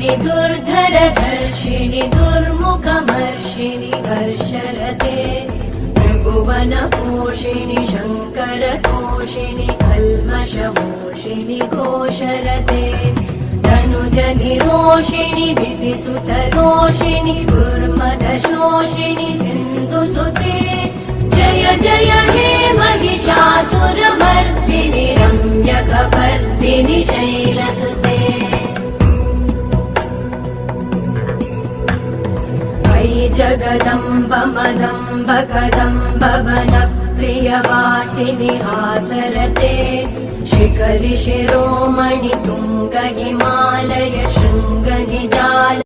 वर्षिणि दुर्धरधर्षिणि दुर्मुखमर्षिणि वर्षरते त्रिभुवनपोषिणि शङ्करतोषिणि कल्मषमोषिणि घोषरते धनुजनिरोषिणि दितिसुतरोषिणि दुर्मदशोषिणि सिन्धुसुते जय जय हे महिषासुरमर्दिनि रम्यकपर्दिनि शैलसुते अयि जगदम्ब मदम्ब कदम्ब वनप्रियवासिनि हासरते शिखरि शिरोमणि तुङ्ग हिमालय शृङ्ग निजाल